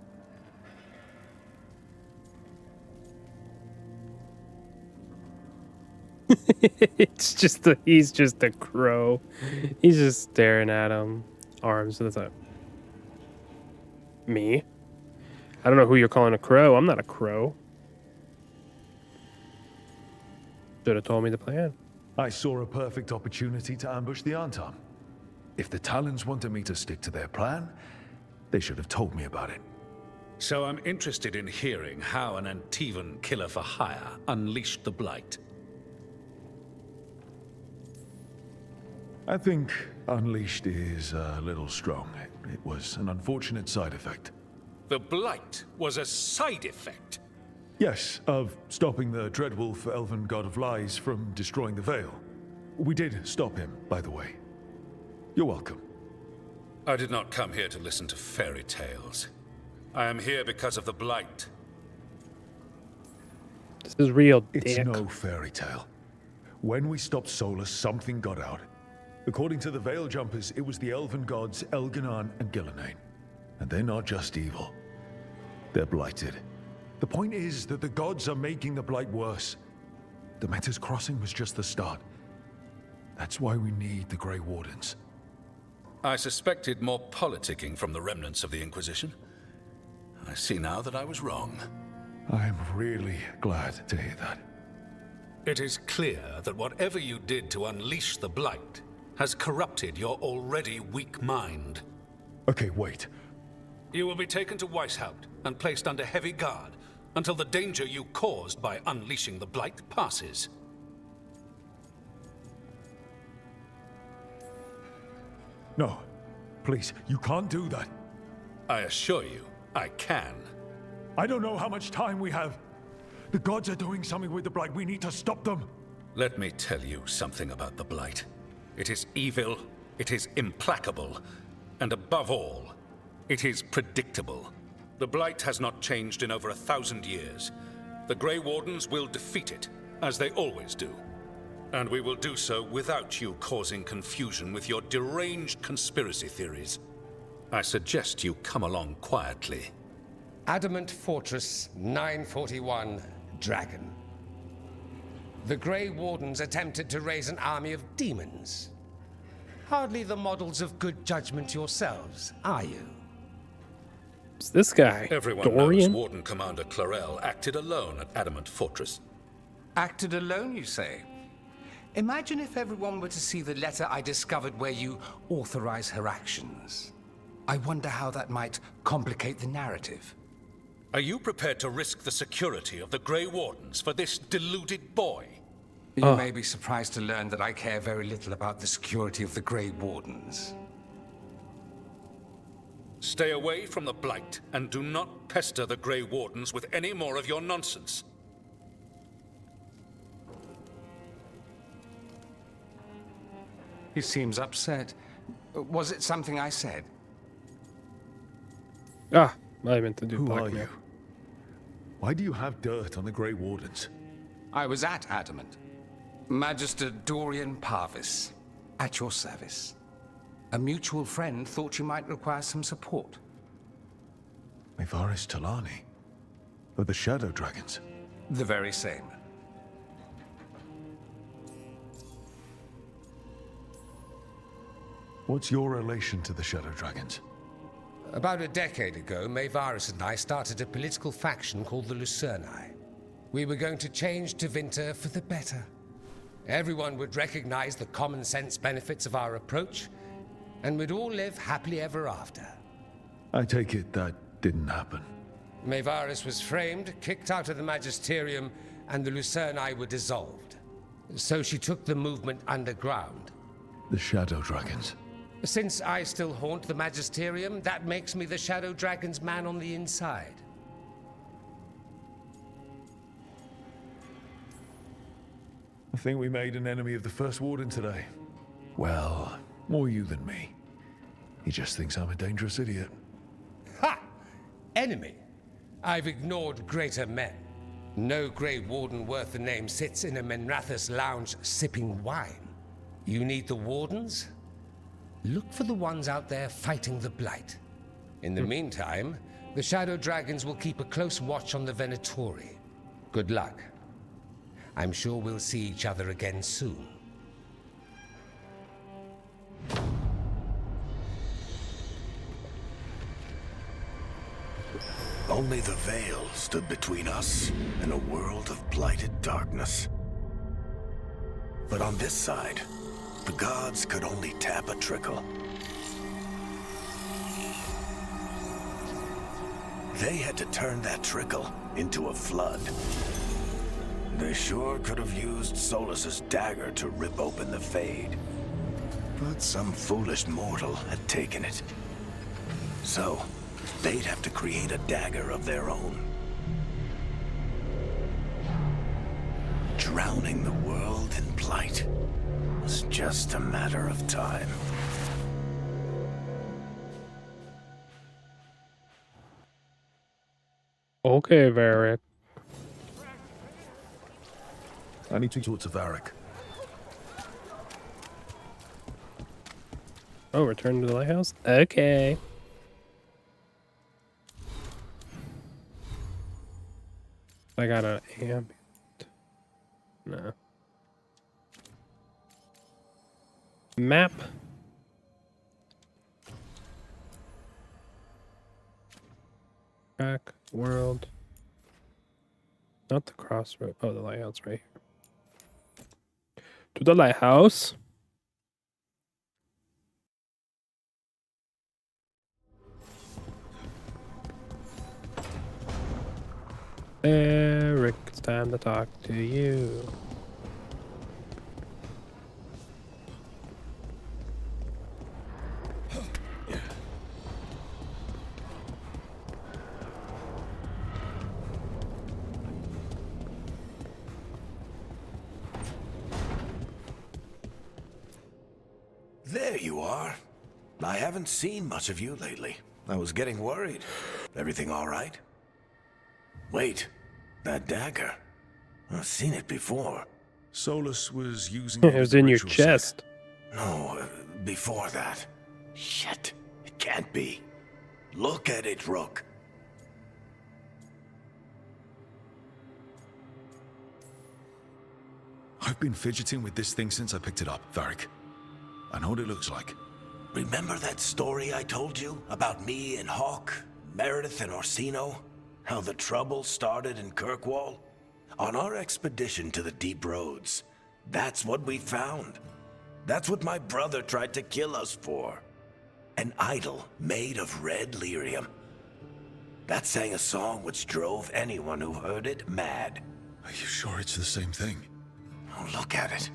It's just he's just a crow. He's just staring at him. Arms to the side. Me? I don't know who you're calling a crow. I'm not a crow. Should have told me the plan. I saw a perfect opportunity to ambush the Antam. If the Talons wanted me to stick to their plan, they should have told me about it. So I'm interested in hearing how an Antivan killer for hire unleashed the Blight. I think unleashed is a little strong. It was an unfortunate side effect. The Blight was a side effect? Yes, of stopping the Dreadwolf, elven god of lies, from destroying the Veil. We did stop him, by the way. You're welcome. I did not come here to listen to fairy tales. I am here because of the Blight. This is real, dick. It's no fairy tale. When we stopped Solus, something got out. According to the Veil Jumpers, it was the elven gods Elganon and Gillenane. And they're not just evil. They're blighted. The point is that the gods are making the Blight worse. Demeter's Crossing was just the start. That's why we need the Grey Wardens. I suspected more politicking from the remnants of the Inquisition. I see now that I was wrong. I'm really glad to hear that. It is clear that whatever you did to unleash the Blight has corrupted your already weak mind. Okay, wait. You will be taken to Weishaupt and placed under heavy guard until the danger you caused by unleashing the Blight passes. No, please, you can't do that. I assure you, I can. I don't know how much time we have. The gods are doing something with the Blight. We need to stop them. Let me tell you something about the Blight. It is evil, it is implacable, and above all, it is predictable. The Blight has not changed in over 1,000 years. The Grey Wardens will defeat it, as they always do. And we will do so without you causing confusion with your deranged conspiracy theories. I suggest you come along quietly. Adamant Fortress 941, Dragon. The Grey Wardens attempted to raise an army of demons. Hardly the models of good judgment yourselves, are you? It's this guy, Everyone Dorian? knows Warden Commander Clarel acted alone at Adamant Fortress. Acted alone, you say? Imagine if everyone were to see the letter I discovered where you authorize her actions. I wonder how that might complicate the narrative. Are you prepared to risk the security of the Grey Wardens for this deluded boy? You may be surprised to learn that I care very little about the security of the Grey Wardens. Stay away from the Blight, and do not pester the Grey Wardens with any more of your nonsense. He seems upset. Was it something I said? I meant to do Who are blackmail. you? Why do you have dirt on the Grey Wardens? I was at Adamant. Magister Dorian Parvis, at your service. A mutual friend thought you might require some support. Mevaris Talani? Of the Shadow Dragons? The very same. What's your relation to the Shadow Dragons? About a decade ago, Mevaris and I started a political faction called the Lucerni. We were going to change Tevinter for the better. Everyone would recognize the common sense benefits of our approach, and we'd all live happily ever after. I take it that didn't happen. Mevaris was framed, kicked out of the Magisterium, and the Lucerni were dissolved. So she took the movement underground. The Shadow Dragons. Since I still haunt the Magisterium, that makes me the Shadow Dragon's man on the inside. I think we made an enemy of the first Warden today. Well, more you than me. He just thinks I'm a dangerous idiot. Ha! Enemy? I've ignored greater men. No Grey Warden worth the name sits in a Menrathus lounge sipping wine. You need the Wardens? Look for the ones out there fighting the Blight. In the meantime, the Shadow Dragons will keep a close watch on the Venatori. Good luck. I'm sure we'll see each other again soon. Only the veil stood between us and a world of blighted darkness. But on this side, the gods could only tap a trickle. They had to turn that trickle into a flood. They sure could have used Solus's dagger to rip open the Fade. But some foolish mortal had taken it. So, they'd have to create a dagger of their own. Drowning the world in blight was just a matter of time. Okay, Varric. I need to talk to Varric. Oh, return to the lighthouse? Okay. I got an ambient. No. Map. Back. World. Not the crossroad. Oh, the lighthouse right here. To the lighthouse. Eric, it's time to talk to you. There you are. I haven't seen much of you lately. I was getting worried. Everything all right? Wait, that dagger. I've seen it before. Solus was using it was in your chest. No, before that. Shit, it can't be. Look at it, Rook. I've been fidgeting with this thing since I picked it up, Varric. I know what it looks like. Remember that story I told you about me and Hawk, Meredith and Orsino? How the trouble started in Kirkwall? On our expedition to the Deep Roads, that's what we found. That's what my brother tried to kill us for. An idol made of red lyrium. That sang a song which drove anyone who heard it mad. Are you sure it's the same thing? Oh, look at it.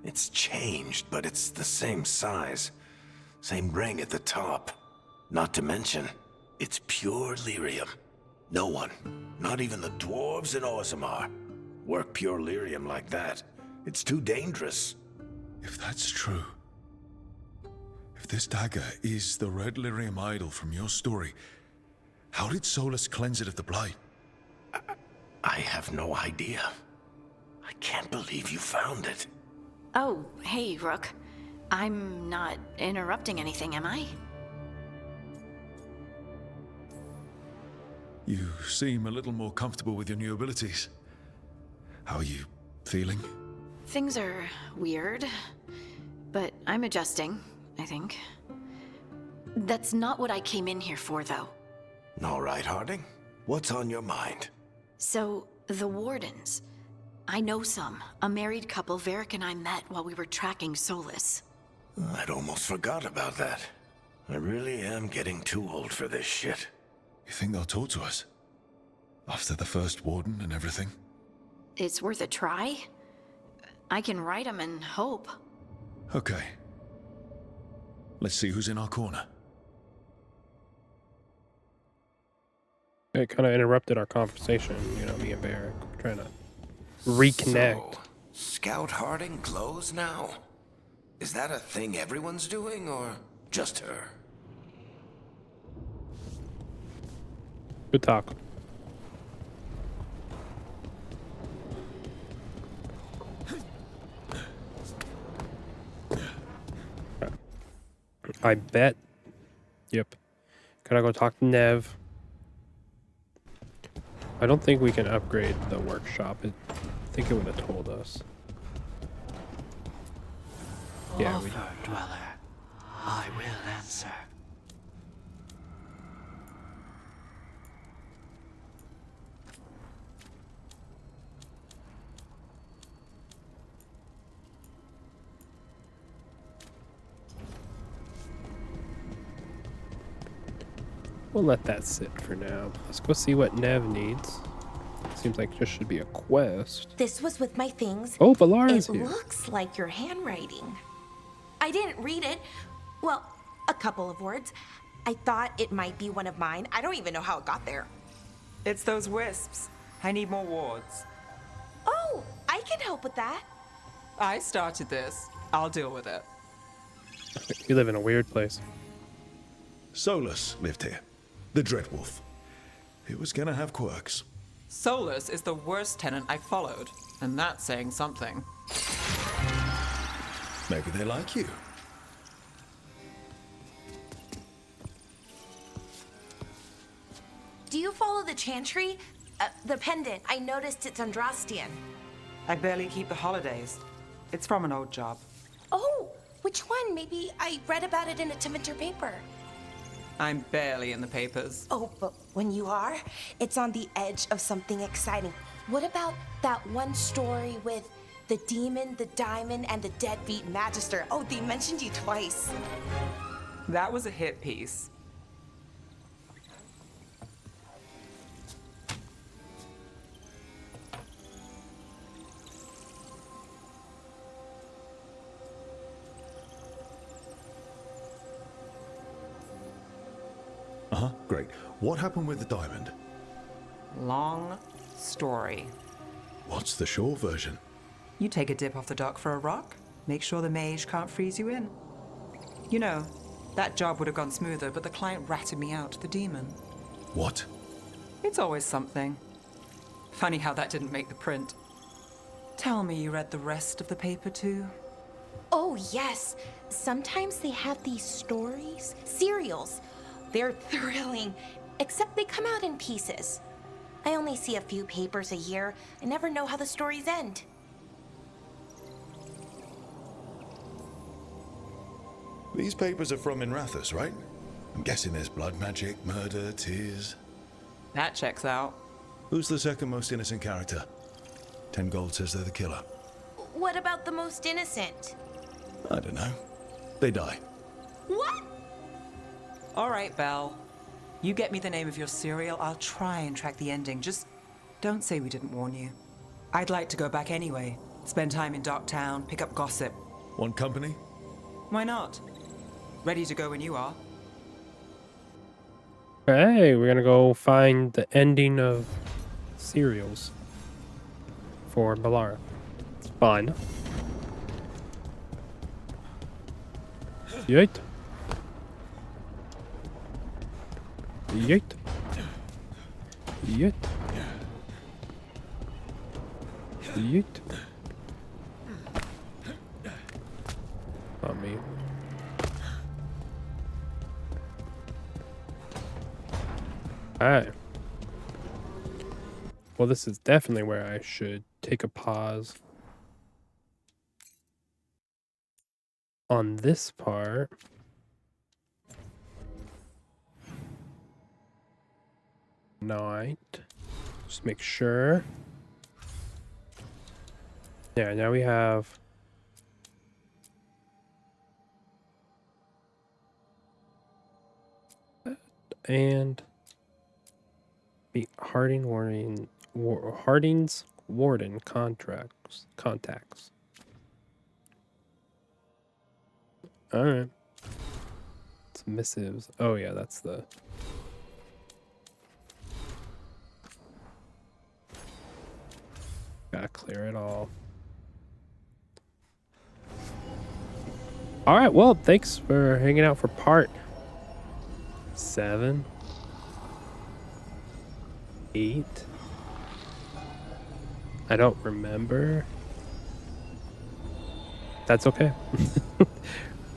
It's changed, but it's the same size. Same ring at the top. Not to mention, it's pure lyrium. No one, not even the dwarves in Orzammar, work pure lyrium like that. It's too dangerous. If that's true, if this dagger is the red lyrium idol from your story, how did Solus cleanse it of the blight? I have no idea. I can't believe you found it. Oh, hey, Rook. I'm not interrupting anything, am I? You seem a little more comfortable with your new abilities. How are you feeling? Things are weird, but I'm adjusting, I think. That's not what I came in here for, though. All right, Harding. What's on your mind? So, the Wardens. I know some. A married couple Varric and I met while we were tracking Solus. I'd almost forgot about that. I really am getting too old for this shit. You think they'll talk to us? After the first Warden and everything? It's worth a try. I can write them and hope. Okay. Let's see who's in our corner. It kind of interrupted our conversation, you know, me and Barrick. We're trying to reconnect. So, Scout Harding glows now? Is that a thing everyone's doing, or just her? Good talk. I bet. Yep. Gotta go talk to Nev. I don't think we can upgrade the workshop. I think it would have told us. Yeah, we Dweller, I will answer. We'll let that sit for now. Let's go see what Nev needs. Seems like this should be a quest. This was with my things. Oh, Balara's It here. looks like your handwriting. I didn't read it. Well, a couple of words. I thought it might be one of mine. I don't even know how it got there. It's those wisps. I need more wards. Oh, I can help with that. I started this. I'll deal with it. You live in a weird place. Solus lived here. The Dreadwolf. It was gonna have quirks. Solus is the worst tenant I followed, and that's saying something. Maybe they like you. Do you follow the chantry? The pendant. I noticed it's Andrastian. I barely keep the holidays. It's from an old job. Oh, which one? Maybe I read about it in a Tevinter paper. I'm barely in the papers. Oh, but when you are, it's on the edge of something exciting. What about that one story with the demon, the diamond, and the deadbeat magister? Oh, they mentioned you twice. That was a hit piece. Uh-huh, great. What happened with the diamond? Long story. What's the short version? You take a dip off the dock for a rock, make sure the mage can't freeze you in. You know, that job would have gone smoother, but the client ratted me out, the demon. What? It's always something. Funny how that didn't make the print. Tell me you read the rest of the paper too? Oh, yes. Sometimes they have these stories, serials. They're thrilling, except they come out in pieces. I only see a few papers a year. I never know how the stories end. These papers are from Inrathus, right? I'm guessing there's blood magic, murder, tears. That checks out. Who's the second most innocent character? 10 gold says they're the killer. What about the most innocent? I don't know. They die. What? All right, Belle. You get me the name of your serial, I'll try and track the ending. Just don't say we didn't warn you. I'd like to go back anyway. Spend time in Darktown, pick up gossip. Want company? Why not? Ready to go when you are. Hey, we're gonna go find the ending of serials for Balara. It's fun. Yeet. Yeet. Yeet. Yeet. Not me. Alright. Well, this is definitely where I should take a pause on this part. Night. Just make sure. Yeah, now we have and meet Harding's Warden contacts. All right. missives. Oh yeah, that's the... Gotta clear it all. All right, well, thanks for hanging out for part 7, 8. I don't remember. That's okay.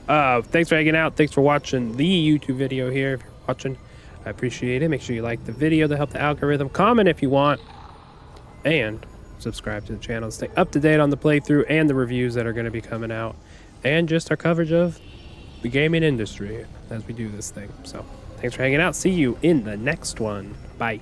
Thanks for hanging out. Thanks for watching the YouTube video here. If you're watching, I appreciate it. Make sure you like the video to help the algorithm. Comment if you want. And subscribe to the channel to stay up to date on the playthrough and the reviews that are going to be coming out. And just our coverage of the gaming industry as we do this thing. So thanks for hanging out. See you in the next one. Bye.